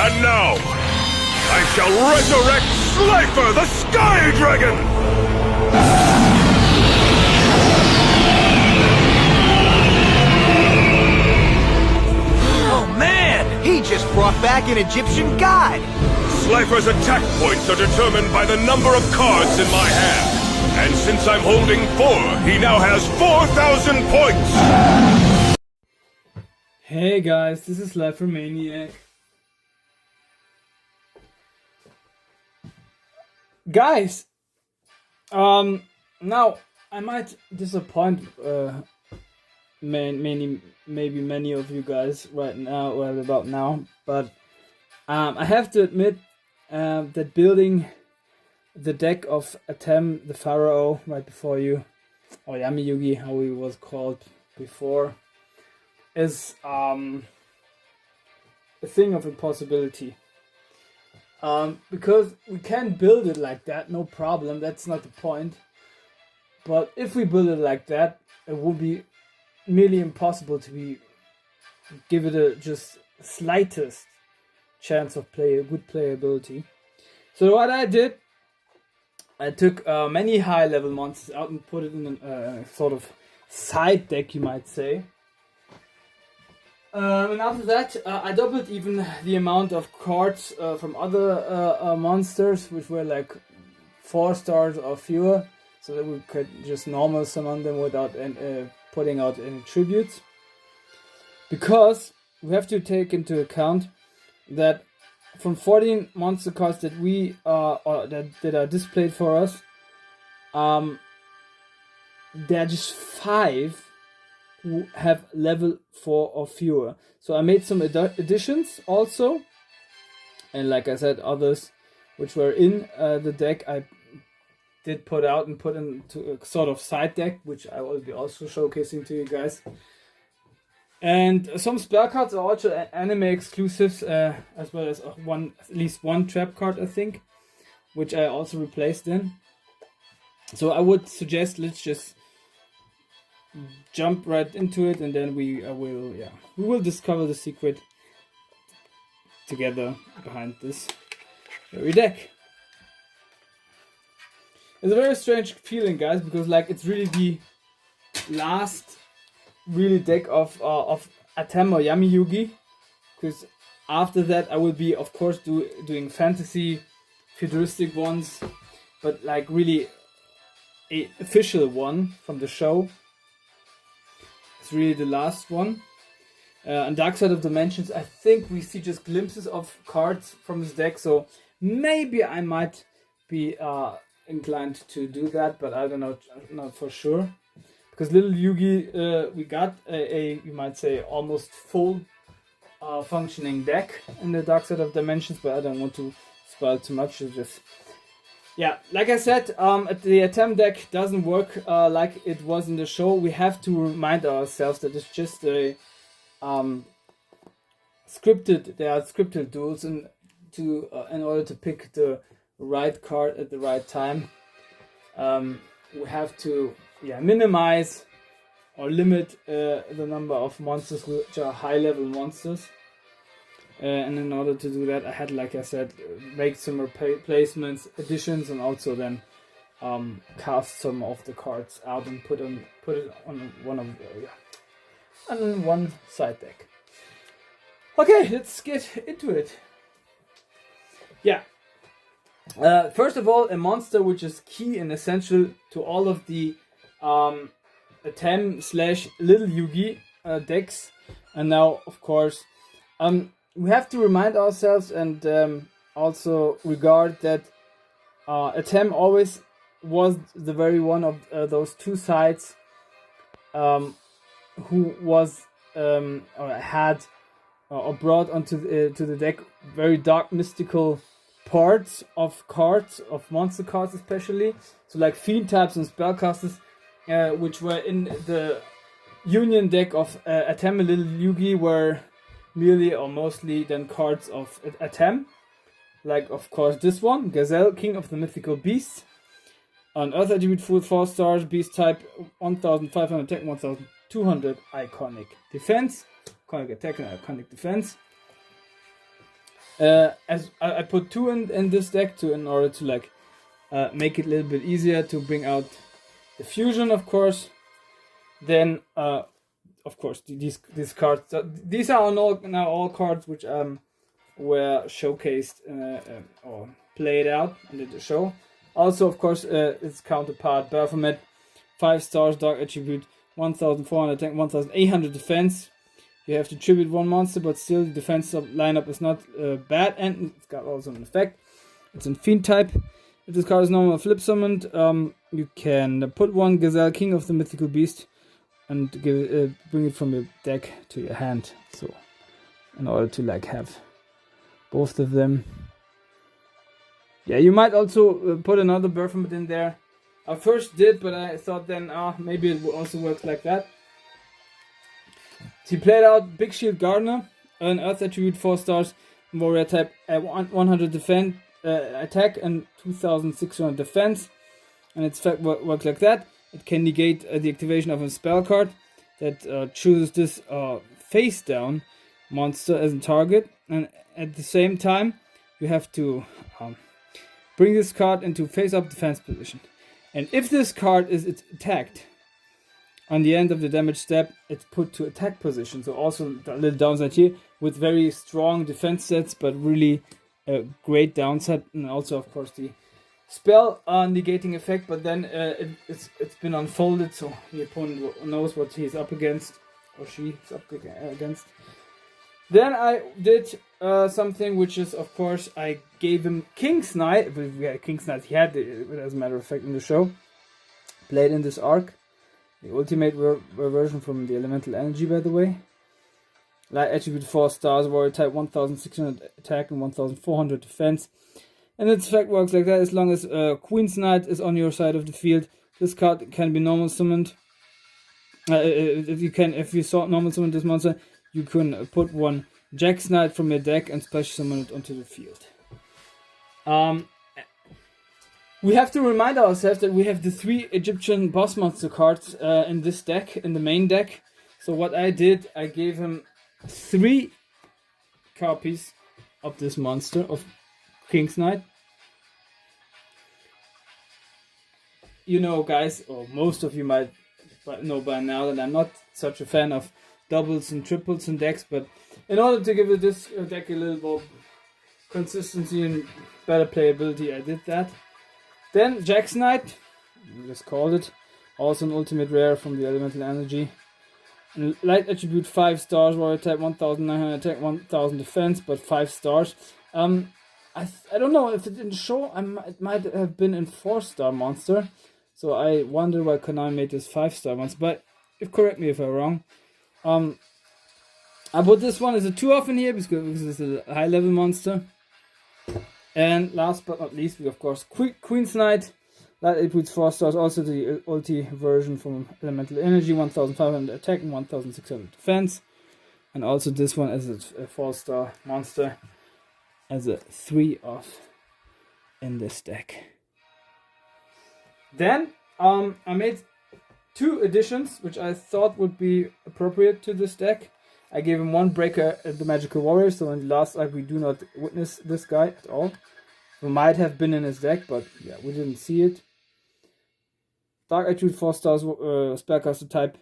And now, I shall resurrect Slifer the Sky Dragon! Oh man, he just brought back an Egyptian god! Slifer's attack points are determined by the number of cards in my hand. And since I'm holding 4, he now has 4,000 points! Hey guys, this is Slifer Maniac. Guys, now I might disappoint maybe many of you guys right now, or about now, but I have to admit that building the deck of Atem, the Pharaoh, right before you, or Yami Yugi, how he was called before, is a thing of impossibility. Because we can build it like that, no problem, that's not the point. But if we build it like that, it would be nearly impossible to give it a just slightest chance of good playability. So what I did, I took many high level monsters out and put it in a sort of side deck, you might say. And after that, I doubled even the amount of cards from other monsters, which were like 4 stars or fewer, so that we could just normal summon them without putting out any tributes. Because we have to take into account that from 14 monster cards that that are displayed for us, there are just 5 who have level 4 or fewer. So I made some additions also, and like I said, others which were in the deck I did put out and put into a sort of side deck, which I will be also showcasing to you guys. And some spell cards are also anime exclusives, as well as at least one trap card, I think, which I also replaced in. So I would suggest let's just jump right into it, and then we will discover the secret together behind this very deck. It's a very strange feeling, guys, because like it's really the last really deck of Atem or Yami Yugi, because after that I will be of course doing fantasy futuristic ones, but like really a official one from the show. It's really the last one. On Dark Side of Dimensions, I think we see just glimpses of cards from this deck, so maybe I might be inclined to do that, but I don't know, not for sure. Because Little Yugi, we got a you might say almost full functioning deck in the Dark Side of Dimensions, but I don't want to spoil too much. It's just, yeah, like I said, the Atem deck doesn't work like it was in the show. We have to remind ourselves that it's just a scripted. There are scripted duels, and in order to pick the right card at the right time, we have to minimize or limit the number of monsters which are high level monsters. And in order to do that, I had, like I said, make some replacements, additions, and also then cast some of the cards out and put it on one side deck. Okay, let's get into it. Yeah. First of all, a monster which is key and essential to all of the Atem / Little Yugi decks, and now of course we have to remind ourselves and also regard that Atem always was the very one of those two sides who was or had or brought onto to the deck very dark mystical parts of cards, of monster cards especially, so like fiend types and spellcasters, which were in the union deck of Atem and Little Yugi, were merely or mostly then cards of Atem, like of course this one, Gazelle, King of the Mythical Beasts, on Earth attribute 4 stars, beast type, 1500 attack, 1200 iconic defense, iconic attack and iconic defense. As I put 2 in this deck in order to like make it a little bit easier to bring out the fusion, of course. Then of course these cards, these are now all cards which were showcased or played out under the show. Also, of course, its counterpart Baphomet, 5 stars, dark attribute, 1400 attack, 1800 defense. You have to tribute 1 monster, but still the defense lineup is not bad, and it's got also an effect. It's in Fiend type. If this card is normal flip summoned, you can put 1 Gazelle, King of the Mythical Beast, and bring it from your deck to your hand. So, in order to like have both of them. Yeah, you might also put another Baphomet in there. I first did, but I thought then, maybe it would also work like that. He played out Big Shield Gardener, an Earth attribute, 4 stars, warrior type, 100 defense, attack and 2600 defense. And its effect works like that. It can negate the activation of a spell card that chooses this face down monster as a target. And at the same time, you have to bring this card into face up defense position. And if this card is attacked, on the end of the damage step, it's put to attack position. So also a little downside here with very strong defense sets, but really a great downside. And also, of course, the spell negating effect. But then it's been unfolded, so the opponent knows what he's up against, or she's up against. Then I did something which is, of course, I gave him King's Knight. King's Knight, he had it, as a matter of fact, in the show. Played in this arc. The ultimate version from the Elemental Energy, by the way. Light attribute 4 stars, warrior type, 1600 attack and 1400 defense. And its effect works like that: as long as Queen's Knight is on your side of the field, this card can be normal summoned. If you saw normal summon this monster, you can put 1 Jack's Knight from your deck and special summon it onto the field. We have to remind ourselves that we have the 3 Egyptian boss monster cards in this deck, in the main deck. So what I did, I gave him 3 copies of this monster, of King's Knight. You know, guys, or most of you might know by now that I'm not such a fan of doubles and triples in decks, but in order to give this deck a little more consistency and better playability, I did that. Then Jack's Knight, we just called it, also an ultimate rare from the Elemental Energy. Light attribute 5 stars, warrior type, 1900 attack, 1000 defense, but 5 stars. I don't know if it's in the show, it might have been in 4-star monster, so I wonder why Konami made this 5-star monster, but correct me if I'm wrong. I put this one as a 2-off in here because it's a high level monster. And last but not least, we of course Queen's Knight. That it puts 4 stars, also the ulti version from Elemental Energy, 1500 attack and 1600 defense. And also this one as a 4-star monster, as a 3-off in this deck. Then I made 2 additions which I thought would be appropriate to this deck. I gave him 1 Breaker at the Magical Warrior, so in the last arc we do not witness this guy at all. It might have been in his deck, but yeah, we didn't see it. Dark attribute 4 stars, spellcaster type,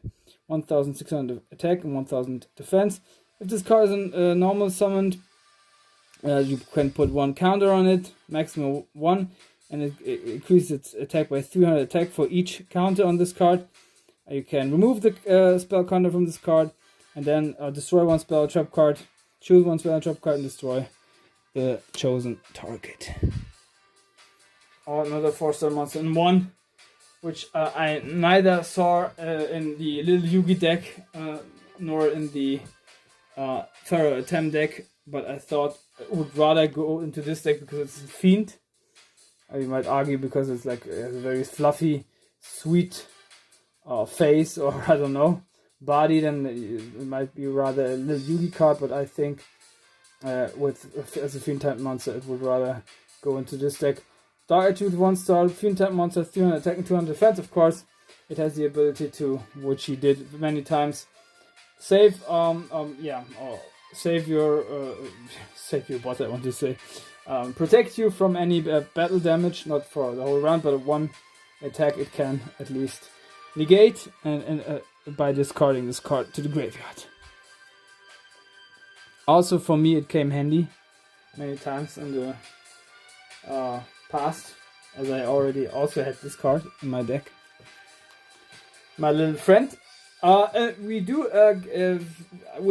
1600 attack and 1000 defense. If this card is normal summoned, you can put 1 counter on it, maximum 1, and it increases its attack by 300 attack for each counter on this card. You can remove the spell counter from this card, and then destroy 1 spell trap card, choose 1 spell trap card, and destroy the chosen target. Or another 4-star monster in 1, which I neither saw in the little Yugi deck nor in the Pharaoh Atem deck, but I thought I would rather go into this deck because it's a Fiend. You might argue because it's like a very fluffy, sweet face, or I don't know, body, then it might be rather a little Yugi card, but I think as a Fiend type monster it would rather go into this deck. Dark attribute 1 star, Fiend type monster, 300 attack and 200 defense. Of course, it has the ability to, which he did many times, save save your save your bot. I want to say, protect you from any battle damage, not for the whole round, but one attack it can at least negate, and by discarding this card to the graveyard. Also for me it came handy many times in the past, as I already also had this card in my deck. My little friend. We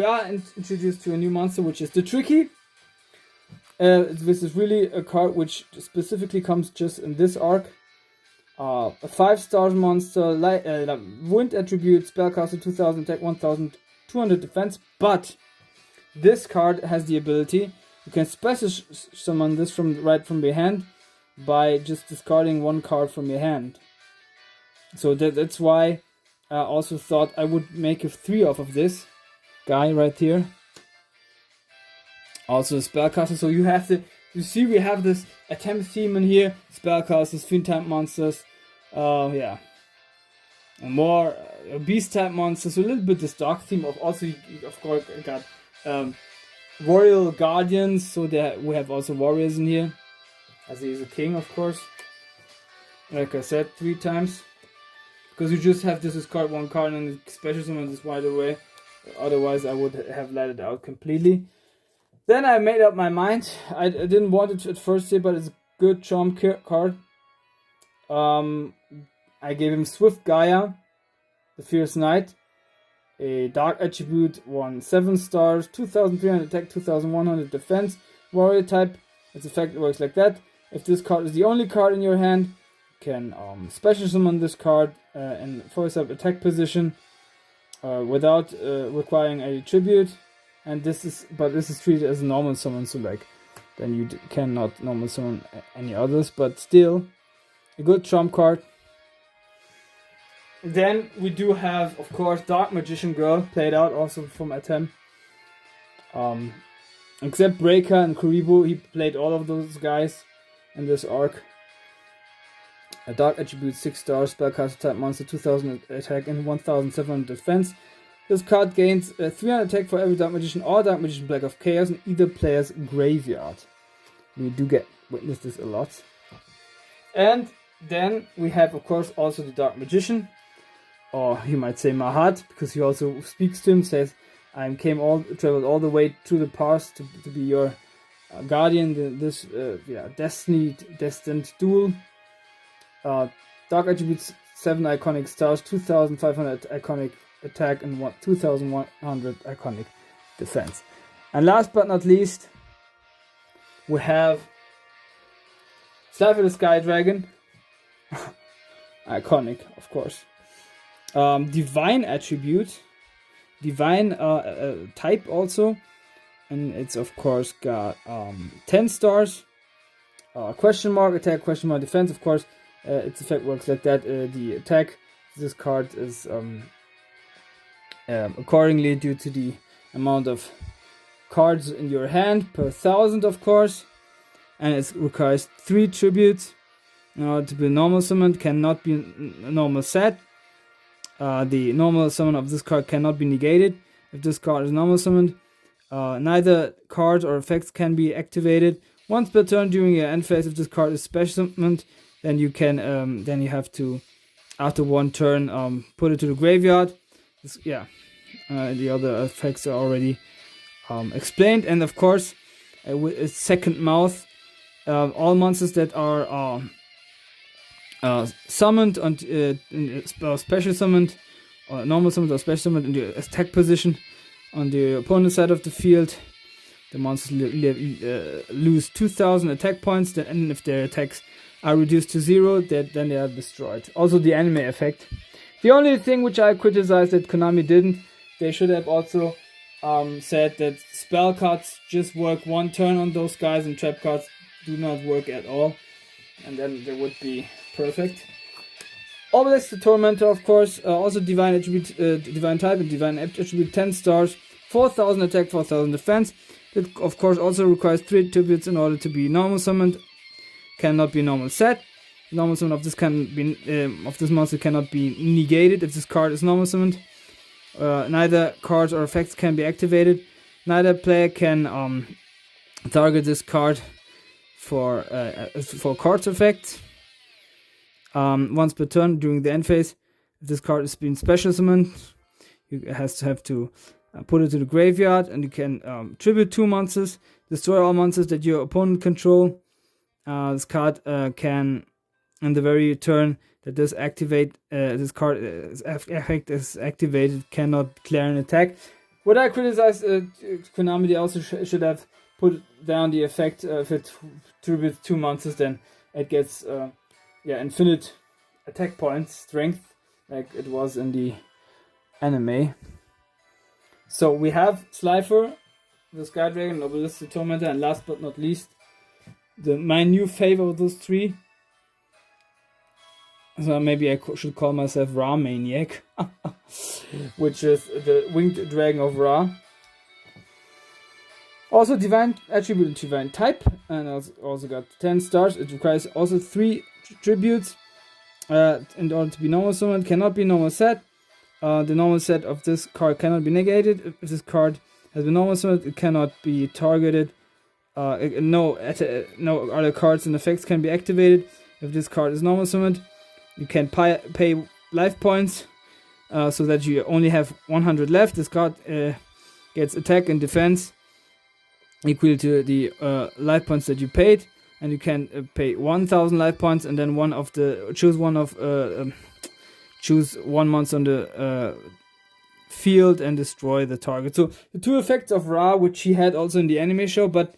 are introduced to a new monster, which is the Tricky. This is really a card which specifically comes just in this arc. A 5-star monster, wind attribute, spellcaster 2000 attack, 1200 defense. But this card has the ability, you can special summon this right from your hand by just discarding one card from your hand. So that's why I also thought I would make a 3 off of this guy right here. Also a spellcaster, so you see we have this Atem theme in here, spellcasters, fiend type monsters, and more beast type monsters, so a little bit this dark theme. Also you of course got royal guardians, so we have also warriors in here, as he is a king of course, like I said 3 times. Because you just have to discard one card and special summon this right away. Otherwise I would have let it out completely. Then I made up my mind. I didn't want it at first here, but it's a good charm card. I gave him Swift Gaia, the Fierce Knight. A dark attribute, 7 stars, 2300 attack, 2100 defense. Warrior type, its effect works like that. If this card is the only card in your hand, can special summon this card in force up attack position without requiring a tribute, and this is treated as a normal summon, so like then you cannot normal summon any others, but still a good trump card. Then we do have of course Dark Magician Girl, played out also from Atem. Except Breaker and Kuribo, he played all of those guys in this arc. A dark attribute, 6 stars, spellcaster type monster, 2000 attack and 1700 defense. This card gains 300 attack for every Dark Magician or Dark Magician Black of Chaos in either player's graveyard. We do witness this a lot. And then we have of course also the Dark Magician, or you might say Mahat, because he also speaks to him, says I traveled all the way through the past to be your guardian, this destined duel. Dark attributes, 7 iconic stars, 2500 iconic attack and 2100 iconic defense. And last but not least, we have Slayer the Sky Dragon. Iconic, of course. Divine attribute, divine type also, and it's of course got 10 stars, question mark attack, question mark defense. Of course, its effect works like that. The attack, this card is accordingly due to the amount of cards in your hand per 1000, of course, and it requires 3 tributes in order to be normal summoned. Cannot be normal set. The normal summon of this card cannot be negated if this card is normal summoned. Neither cards or effects can be activated once per turn during your end phase. If this card is special summoned, then you have to, after one turn, put it to the graveyard. The other effects are already explained. And of course, with its second mouth, all monsters that are summoned or special summoned, or normal summoned or special summoned in the attack position on the opponent's side of the field, the monsters lose 2000 attack points, and if their attacks are reduced to 0, then they are destroyed. Also the anime effect. The only thing which I criticized that Konami didn't, they should have also said that spell cards just work one turn on those guys and trap cards do not work at all, and then they would be perfect. Obelisk the Tormentor, of course, also divine attribute, divine type and divine attribute, 10 stars, 4000 attack, 4000 defense. It of course also requires 3 tributes in order to be normal summoned. Cannot be normal set. Normal summon of this monster cannot be negated if this card is normal summoned. Neither cards or effects can be activated Neither player can target this card for cards effects. Once per turn during the end phase, if this card is being special summoned, you have to put it to the graveyard, and you can tribute 2 monsters, destroy all monsters that your opponent control. This card can, in the very turn that this card effect is activated, cannot declare an attack. What I criticize Konami, they also should have put down the effect if it tributes 2 monsters, then it gets infinite attack points, strength, like it was in the anime. So we have Slifer, the Sky Dragon, Obelisk, the Tormentor, and last but not least, my new favorite of those 3. So maybe I should call myself Ra Maniac, which is the Winged Dragon of Ra. Also divine attribute and divine type, and also got 10 stars. It requires also 3 tributes in order to be normal summoned. Cannot be normal set. The normal set of this card cannot be negated. If this card has been normal summoned, it cannot be targeted. No other cards and effects can be activated. If this card is normal summoned, you can pay life points so that you only have 100 left. This card gets attack and defense equal to the life points that you paid, and you can pay 1,000 life points, and then choose one monster on the field and destroy the target. So the 2 effects of Ra, which he had also in the anime show, but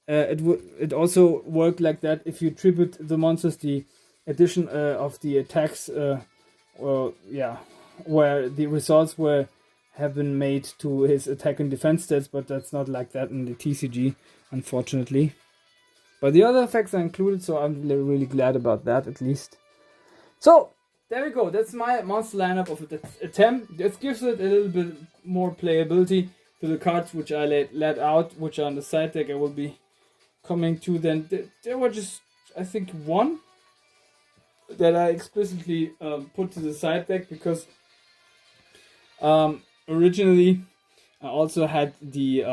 it also worked like that if you tribute the monsters, the addition of the attacks, where the results have been made to his attack and defense stats, but that's not like that in the TCG, unfortunately. But the other effects are included, so I'm really glad about that, at least. So there we go. That's my monster lineup of Atem. This gives it a little bit more playability to the cards which I laid out, which are on the side deck. I will be coming to. Then there were just, I think, 1 that I explicitly put to the side deck because originally I also had the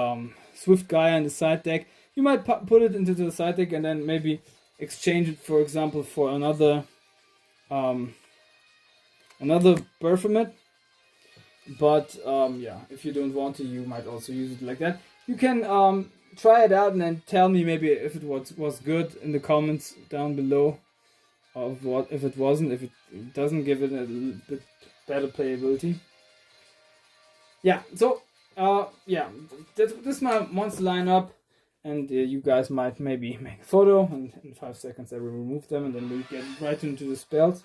Swift Gaia in the side deck. You might put it into the side deck and then maybe exchange it, for example, for another Baphomet. But if you don't want to, you might also use it like that. You can try it out and then tell me maybe if it was good in the comments down below. Of what if it wasn't, if it doesn't give it a little bit better playability. So this is my monster lineup, and you guys might maybe make a photo, and in 5 seconds I will remove them, and then we'll get right into the spells.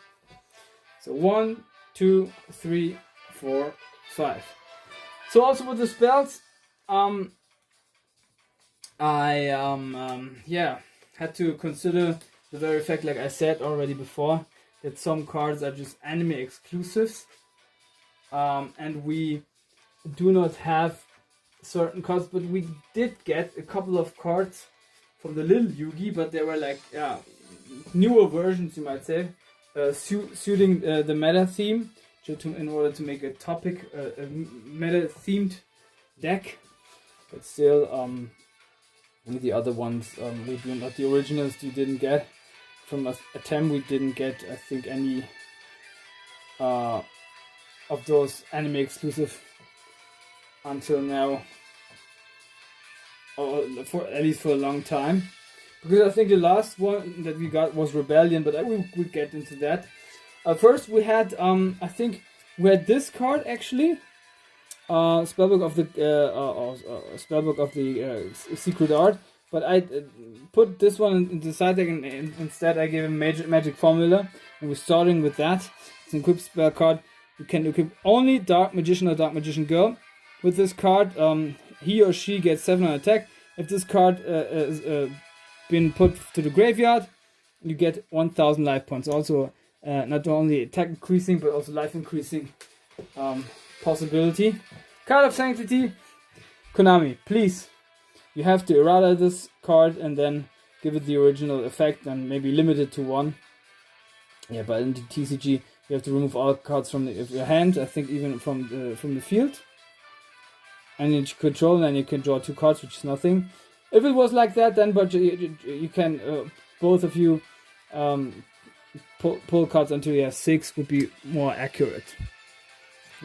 So 1, 2, 3, 4, 5. So also with the spells, I had to consider the very fact, like I said already before, that some cards are just anime exclusives, and we do not have certain cards, but we did get a couple of cards from the little Yugi, but they were like newer versions, you might say, suiting the meta theme, in order to make a meta themed deck. But still, the other ones we do not, the originals you didn't get. From Atem we didn't get, I think, any of those anime exclusive until now, or at least for a long time, because I think the last one that we got was Rebellion, but we'll get into that. First we had I think we had this card actually, Spellbook of the Secret Art, but I put this one in the side deck, and instead I gave a magic formula, and we're starting with that. It's an equip spell card. You can equip only Dark Magician or Dark Magician Girl. With this card, he or she gets 7 on attack. If this card is been put to the graveyard, you get 1,000 life points. Also, not only attack increasing, but also life increasing possibility. Card of Sanctity. Konami, please. You have to errata this card and then give it the original effect and maybe limit it to 1. Yeah, but in the TCG, you have to remove all cards from your hand. I think even from the field. and you control, and then you can draw 2 cards, which is nothing. If it was like that, then but you can both of you pull cards until you have 6 would be more accurate.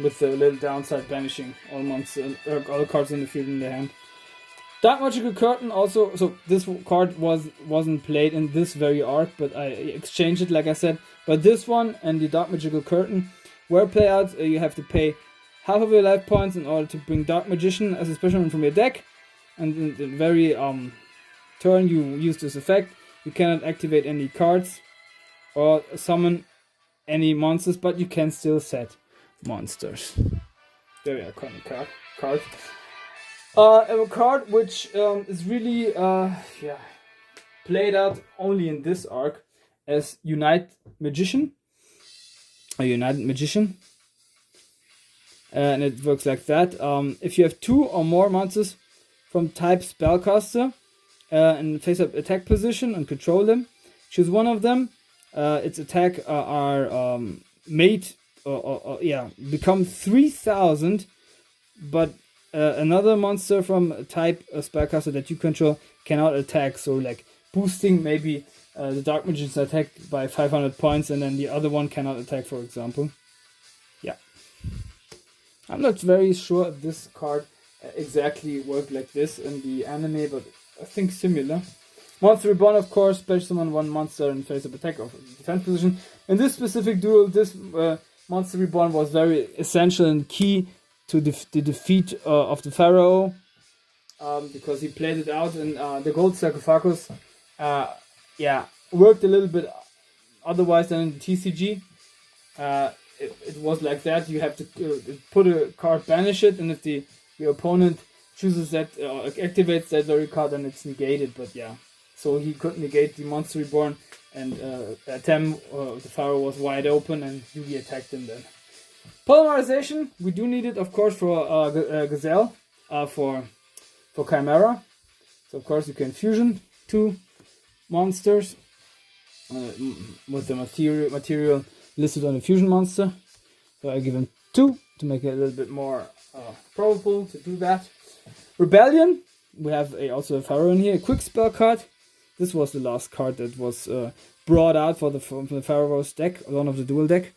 With the little downside banishing all monsters, all cards in the field in the hand. Dark Magical Curtain also, so this card wasn't played in this very arc, but I exchanged it like I said. But this one and the Dark Magical Curtain were playouts. You have to pay half of your life points in order to bring Dark Magician as a special one from your deck. And in the very turn you use this effect, you cannot activate any cards or summon any monsters, but you can still set monsters. Very iconic card. A card which is really played out only in this arc as United Magician. And it works like that. If you have 2 or more monsters from type Spellcaster in face-up attack position and control them, choose one of them. Its attack are made become 3,000, but another monster from type Spellcaster that you control cannot attack. So like boosting maybe the Dark Magician's attack by 500 points, and then the other one cannot attack, for example. Yeah, I'm not very sure if this card exactly worked like this in the anime, but I think similar. Monster Reborn, of course, special summon 1 monster in face-up attack of defense position. In this specific duel, this Monster Reborn was very essential and key to the defeat of the Pharaoh, because he played it out in the Gold Sarcophagus. Worked a little bit otherwise than in the TCG. It was like that. You have to put a card, banish it, and if your opponent chooses that, activates that very card, then it's negated. But yeah, so he could negate the Monster Reborn, and Atem, the Pharaoh, was wide open, and Yugi attacked him then. Polymerization, we do need it, of course, for Gazelle, for Chimera. So of course you can fusion 2 monsters with the material listed on the fusion monster. So I give him 2 to make it a little bit more probable to do that. Rebellion, we have also a Pharaoh in here, a quick spell card. This was the last card that was brought out from the Pharaoh's deck, one of the dual deck.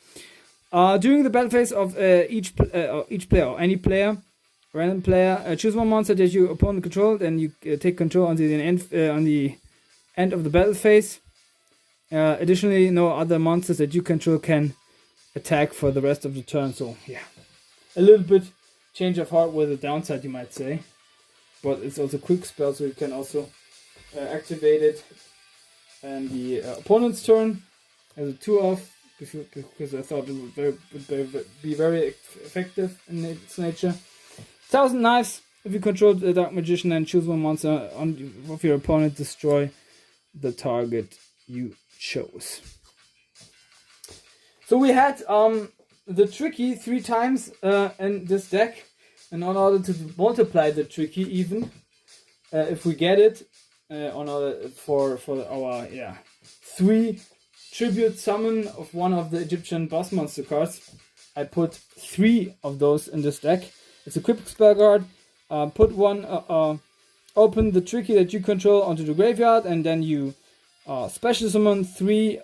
During the battle phase of each player or any player, random player, choose 1 monster that your opponent controls, and you take control until the end of the battle phase. Additionally, no other monsters that you control can attack for the rest of the turn. So yeah, a little bit change of heart with a downside, you might say, but it's also quick spell, so you can also activate it and the opponent's turn as a 2-off, because I thought it would be very effective in its nature. 1,000 Knives, if you control the Dark Magician and choose 1 monster of your opponent, destroy the target you chose. So we had the Tricky 3 times in this deck, and in order to multiply the Tricky even, if we get it, for our 3 tribute summon of one of the Egyptian boss monster cards, I put 3 of those in this deck. It's a quick spell card. Put 1, open the Tricky that you control onto the graveyard, and then you special summon 3.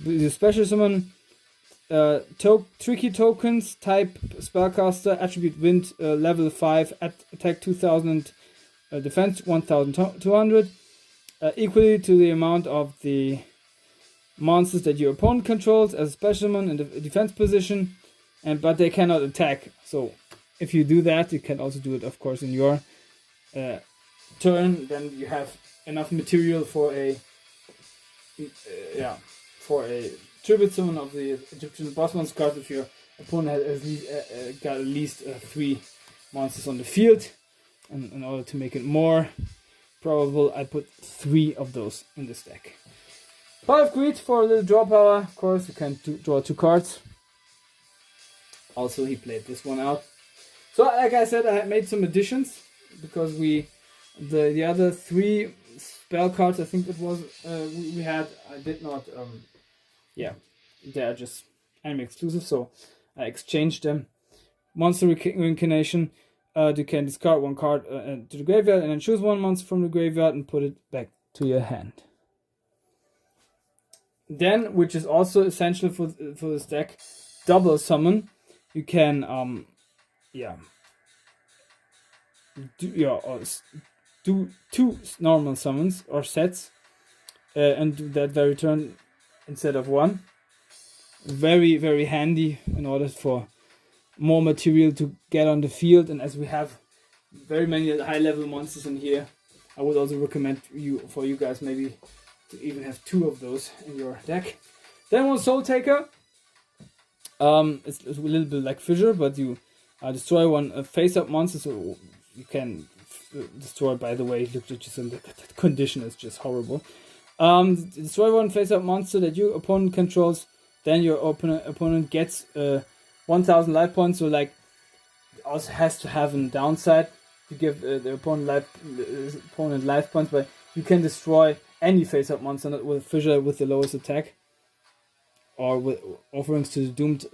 You special summon Tricky tokens, type Spellcaster, attribute Wind, level 5, attack 2000, defense 1200, equally to the amount of the monsters that your opponent controls as a special summon in the defense position, but they cannot attack. So if you do that, you can also do it, of course, in your turn. Then you have enough material for a tribute summon of the Egyptian boss monster card if your opponent has got at least 3 monsters on the field. And in order to make it more probable, I put 3 of those in this deck. Power of Greed for a little draw power. Of course, you can draw 2 cards. Also, he played this one out. So, like I said, I made some additions because the other 3 spell cards, I think it was we had, I did not. They are just anime exclusive, so I exchanged them. monster reincarnation, you can discard one card to the graveyard and then choose one monster from the graveyard and put it back to your hand. Then, which is also essential for this deck, double summon. You can do 2 normal summons or sets and do that very turn instead of 1. Very, very handy in order for more material to get on the field, and as we have very many high level monsters in here, I would also recommend for you guys maybe to even have 2 of those in your deck. Then one Soul Taker. It's a little bit like Fissure, but you destroy one face-up monster, so you can destroy. By the way, look at just in the condition is just horrible. Destroy one face-up monster that your opponent controls. Then your opponent gets 1,000 life points. So like, it also has to have a downside to give the opponent life points, but you can destroy any face-up monster, not with Fissure with the lowest attack, or with Offerings to the Doomed.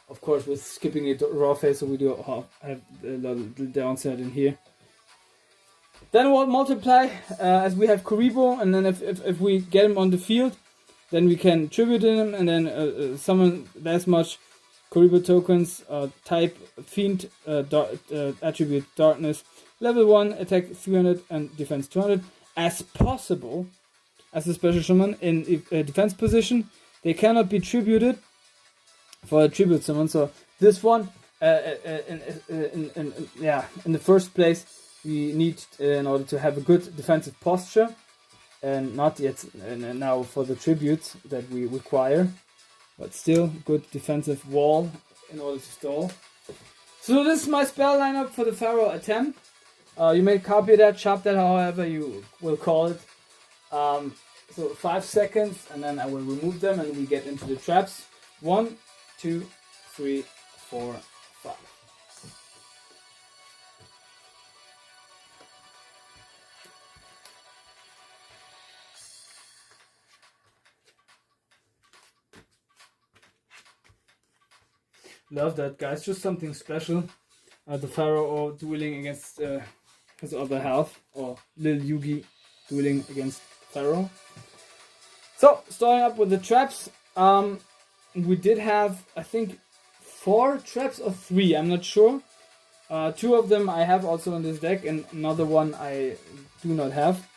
Of course, with skipping a raw phase, so we do have a little downside in here. Then we'll multiply as we have Kuribo, and then if we get him on the field, then we can tribute him and then summon as much Kuribo tokens, type Fiend, attribute Darkness, level 1, attack 300 and defense 200 as possible as a special summon in a defense position. They cannot be tributed for a tribute summon. So this one, in the first place, we need in order to have a good defensive posture, and not yet now for the tributes that we require, but still good defensive wall in order to stall. So this is my spell lineup for the Pharaoh Atem. You may copy that, chop that, however you will call it. So 5 seconds, and then I will remove them, and we get into the traps. 1, 2, 3, 4, 5. Love that, guys. Just something special. The Pharaoh dueling against his other half, or little Yugi dueling against Pharaoh. So, starting up with the traps. We did have, I think, 4 traps or 3, I'm not sure. 2 of them I have also in this deck, and another one I do not have.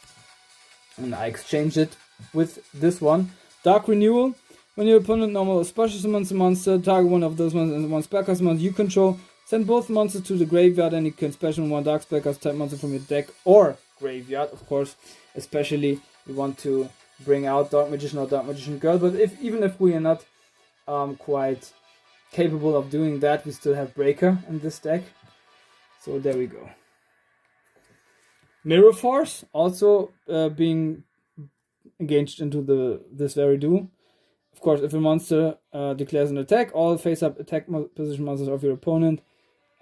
And I exchanged it with this one. Dark Renewal. When your opponent normal or special summons a monster, target one of those monsters and one spellcast monster you control. Send both monsters to the graveyard, and you can special one dark spellcast type monster from your deck or graveyard, of course. Especially we want to bring out Dark Magician or Dark Magician Girl, but even if we are not quite capable of doing that, we still have Breaker in this deck. So there we go. Mirror Force also being engaged into this very duel. Of course, if a monster declares an attack, all face-up attack position monsters of your opponent,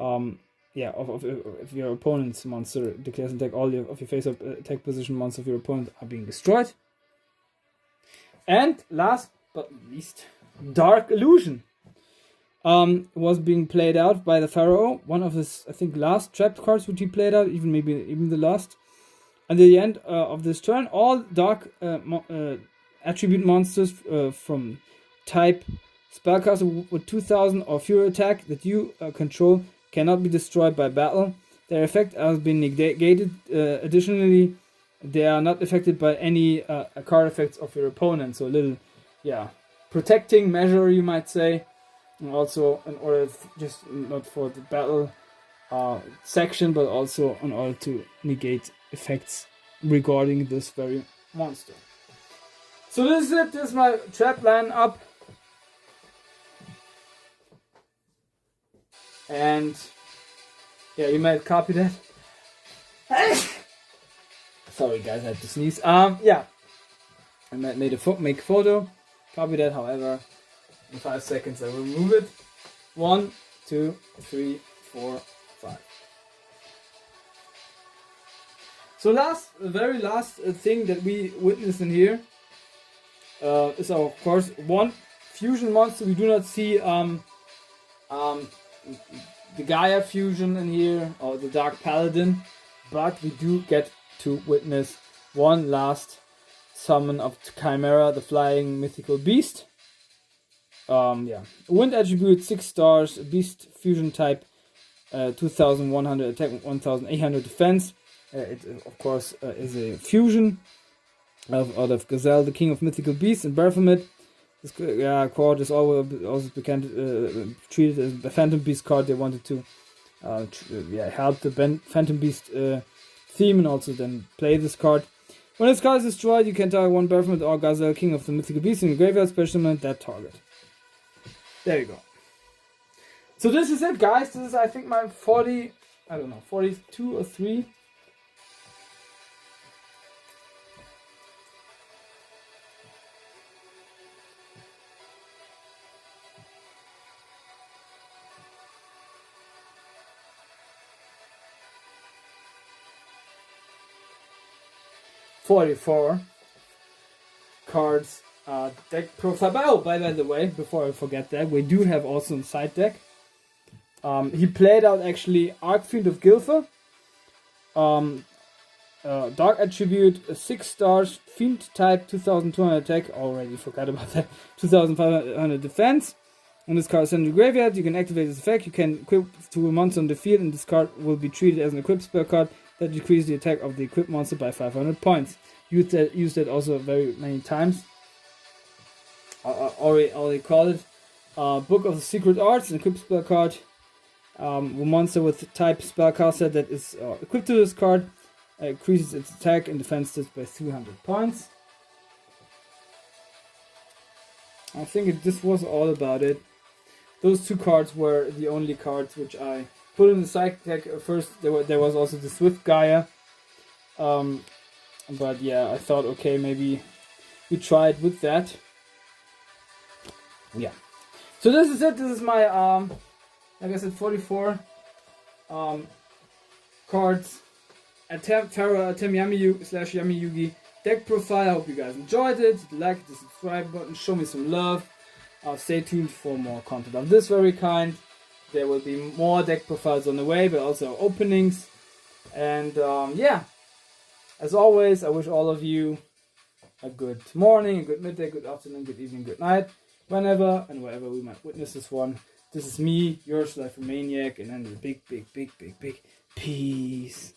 if your opponent's monster declares an attack, all of your face-up attack position monsters of your opponent are being destroyed. And last but not least, Dark Illusion was being played out by the Pharaoh. One of his, I think, last trapped cards which he played out, even the last. And at the end of this turn, all dark attribute monsters from type spellcaster with 2000 or fewer attack that you control cannot be destroyed by battle. Their effect has been negated. Additionally, they are not affected by any card effects of your opponent. So a little, protecting measure, you might say. And also in order just not for the battle section, but also in order to negate effects regarding this very monster. So this is it. This is my trap line up. And you might copy that. Sorry guys, I had to sneeze. I might make a photo. Copy that, however, in 5 seconds I will remove it. 1, 2, 3, 4, 5. So very last thing that we witness in here is of course one fusion monster. We do not see the Gaia fusion in here, or the Dark Paladin, but we do get to witness one last summon of Chimera, the flying mythical beast. Wind attribute 6 stars, beast fusion type, 2100 attack, 1800 defense. It of course is a fusion out of Gazelle, the king of mythical beasts, and Baphomet. This card is also treated as a Phantom Beast card. They wanted to help the Phantom Beast theme and also then play this card. When this card is destroyed, you can target one Baphomet or Gazelle, king of the mythical beast, in the graveyard, special summon that target. There you go. So this is it, guys. This is, I think, my 42 or 3. $44 cards deck profile. Oh, by the way, before I forget that, we do have also a side deck. He played out actually Arcfield of Gilfer, Dark Attribute, 6 stars, Fiend type, 2200 attack. Already forgot about that. 2500 defense. When this card is sent to the graveyard, you can activate this effect. You can equip to a monster on the field, and this card will be treated as an equip spell card that decreases the attack of the equipped monster by 500 points. Used that also very many times. Already called it. Book of the Secret Arts, an equipped spell card. A monster with type spellcaster that is equipped to this card increases its attack and defense stats by 300 points. I think this was all about it. Those 2 cards were the only cards which I put in the side deck. First, there was also the Swift Gaia. But yeah, I thought, okay, maybe we try it with that. Yeah. So this is it. This is my, like I said, 44 cards. Atem, Pharaoh, Atem, Yami Yugi deck profile. I hope you guys enjoyed it. Like the subscribe button. Show me some love. Stay tuned for more content of this very kind. There will be more deck profiles on the way, but also openings. And yeah. As always, I wish all of you a good morning, a good midday, good afternoon, good evening, good night, whenever and wherever we might witness this one. This is me, yours, Life Maniac, and then the big peace.